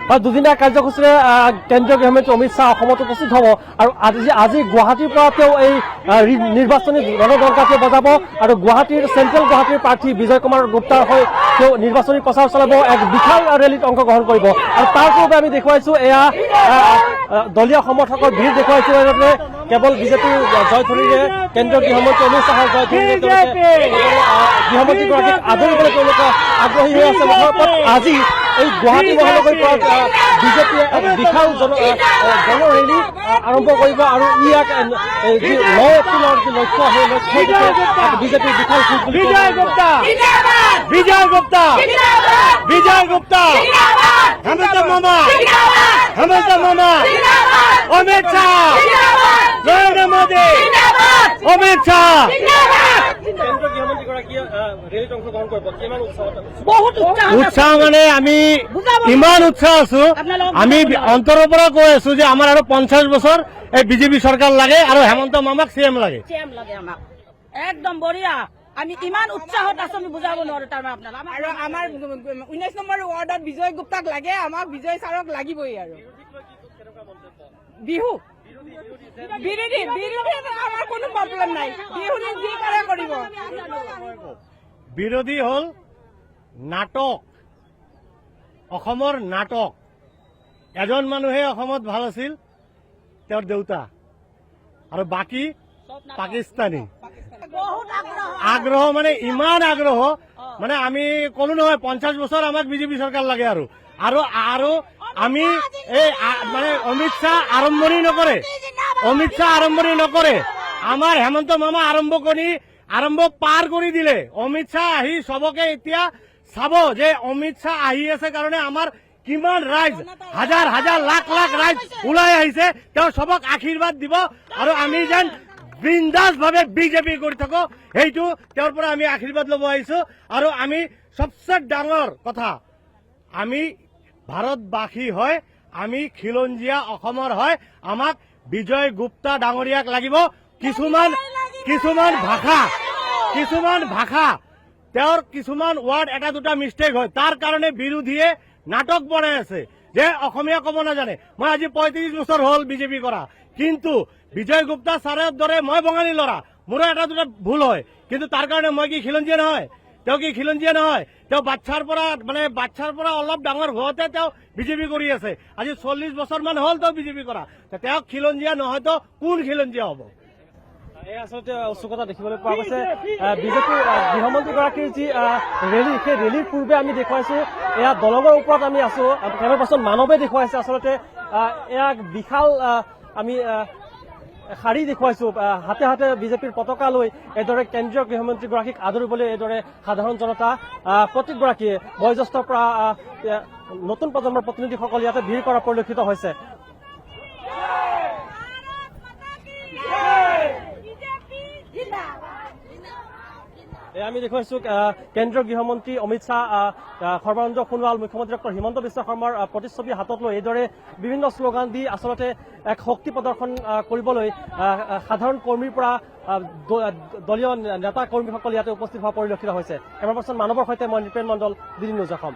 দুদিনীয়া কাৰ্যসূচীৰে কেন্দ্ৰীয় গৃহমন্ত্ৰী অমিত শ্বাহ অসমত উপস্থিত হ'ব আৰু আজি গুৱাহাটীৰ পৰা তেওঁ এই নিৰ্বাচনী গণদংকাটি বজাব আৰু গুৱাহাটীৰ চেণ্ট্ৰেল গুৱাহাটীৰ প্ৰাৰ্থী বিজয় কুমাৰ গুপ্তাৰ হৈ তেওঁ নিৰ্বাচনী প্ৰচাৰ চলাব, এক বিশাল ৰেলীত অংশগ্ৰহণ কৰিব আৰু তাৰ পূৰ্বে আমি দেখুৱাইছো এয়া দলীয় সমৰ্থকৰ ভিৰ দেখুৱাইছো। এইদৰে কেৱল বিজেপিৰ জয়ধ্বনিৰে কেন্দ্ৰীয় গৃহমন্ত্ৰী অমিত শ্বাহৰ জয়ধ্বনিৰে গৃহমন্ত্ৰীগৰাকীক আদৰিবলৈ তেওঁলোকে আগ্ৰহী হৈ আছে। আজি এই গুৱাহাটী মহানগৰীৰ পৰা বিজেপিয়ে এক বিশাল জনৰেলী আৰম্ভ কৰিব আৰু ই এক যি 9 এপ্ৰিলৰ যি লক্ষ্য সেই লক্ষ্য বিজেপিৰ বিশাল বিজয় গুপ্তা বিজয় গুপ্তা বিজয় গুপ্তা হেমন্ত মামা অমিত শ্বাহ নরেন্দ্র মোদী অমিত শ্বাহ কেন্দ্ৰীয় গৃহমন্ত্ৰীগৰাকীয়ে ৰেলীত অংশগ্ৰহণ কৰিব। কিমান উৎসাহ মানে আমি ইমান উৎসাহ আছো, আমি অন্তৰৰ পৰা কৈ আছো যে আমাৰ আৰু 50 বছৰ এই বিজেপি চৰকাৰ লাগে আৰু হেমন্ত মামাক চিএম লাগে। আমাক একদম বঢ়িয়া, আমি ইমান উৎসাহত আছো আমি বুজাব নোৱাৰো। তাৰমানে আৰু আমাৰ 19 নম্বৰ ৱাৰ্ডত বিজয় গুপ্তাক লাগে, আমাক বিজয় ছাৰক লাগিবই। আৰু বিহু বিৰোধী আমাৰ কোনো প্ৰব্লেম নাই, বিহু যি কৰে কৰিব। বিৰোধী হল নাটক, অসমৰ নাটক। এজন মানুহে অসমত ভাল আছিল, তেওঁৰ দেউতা, আৰু বাকী পাকিস্তানী। আগ্ৰহ মানে ইমান আগ্ৰহ মানে আমি কলো নহয় 50 বছৰ আমাক বিজেপি চৰকাৰ লাগে আৰু আৰু আমি এই মানে অমিত শ্বাহ আৰম্ভণি নকৰে, আমাৰ হেমন্ত মামা আৰম্ভ পাৰ কৰি দিলে। অমিত শ্বাহ আহি চবকে এতিয়া চাব যে অমিত শ্বাহ আহি আছে কাৰণে আমাৰ কিমান ৰাইজ, হাজাৰ হাজাৰ লাখ লাখ ৰাইজ ওলাই আহিছে, তেওঁ চবক আশীৰ্বাদ দিব আৰু আমি যেন বিন্দাস ভাৱে বিজেপি কৰি থাকো, সেইটো তেওঁৰ পৰা আমি আশীৰ্বাদ ল'ব আহিছো। আৰু আমি সবচে ডাঙৰ কথা, আমি ভাৰতবাসী হয়, আমি খিলঞ্জীয়া অসমৰ হয়, আমাক বিজয় গুপ্তা ডাঙৰীয়াক লাগিব। কিছুমান ভাষা তেওঁৰ কিছুমান ৱাৰ্ড এটা দুটা মিষ্টেক হয়, তাৰ কাৰণে বিৰোধীয়ে নাটক বনাই আছে যে অসমীয়া ক'ব নাজানে। মই আজি 35 বছৰ হ'ল বিজেপি কৰা, কিন্তু বিজয় গুপ্তা ছাৰৰ দৰে মই বঙালী ল'ৰা, মোৰো এটা দুটা ভুল হয়, কিন্তু তাৰ কাৰণে মই কি খিলঞ্জীয়া নহয়? তেওঁ কি খিলঞ্জীয়া নহয়? তেওঁ বাচ্ছাৰ পৰা অলপ ডাঙৰ হোৱাতে তেওঁ বিজেপি কৰি আছে। আজি 40 বছৰমান হ'ল তেওঁ বিজেপি কৰা, তেওঁ খিলঞ্জীয়া নহয়তো কোন খিলঞ্জীয়া হ'ব? এই আচলতে উৎসুকতা দেখিবলৈ পোৱা গৈছে। বিজেপিৰ গৃহমন্ত্ৰীগৰাকীৰ যি ৰেলী, সেই ৰেলীৰ পূৰ্বে আমি দেখুৱাইছো এয়া দলঙৰ ওপৰত আমি আছো, কেইবাজন পাছত মানৱে দেখুৱাইছে। আচলতে এয়া বিশাল আমি শাৰী দেখুৱাইছো, হাতে হাতে বিজেপিৰ পতাকা লৈ এইদৰে কেন্দ্ৰীয় গৃহমন্ত্ৰীগৰাকীক আদৰিবলৈ এইদৰে সাধাৰণ জনতা প্ৰত্যেকগৰাকীয়ে বয়োজ্যেষ্ঠৰ পৰা নতুন প্ৰজন্মৰ প্ৰতিনিধিসকল ইয়াতে ভিৰ কৰা পৰিলক্ষিত হৈছে। আমি দেখুৱাইছো কেন্দ্ৰীয় গৃহমন্ত্ৰী অমিত শ্বাহ, সৰ্বানন্দ সোণোৱাল, মুখ্যমন্ত্ৰী ডক্টৰ হিমন্ত বিশ্ব শৰ্মাৰ প্ৰতিচ্ছবি হাতত লৈ এইদৰে বিভিন্ন শ্লোগান দি আচলতে এক শক্তি প্ৰদৰ্শন কৰিবলৈ সাধাৰণ কৰ্মীৰ পৰা দলীয় নেতা কৰ্মীসকল ইয়াতে উপস্থিত হোৱা পৰিলক্ষিত হৈছে। কেমেৰা পাৰ্চন মানৱৰ সৈতে মই নৃপেন মণ্ডল, DD নিউজ অসম।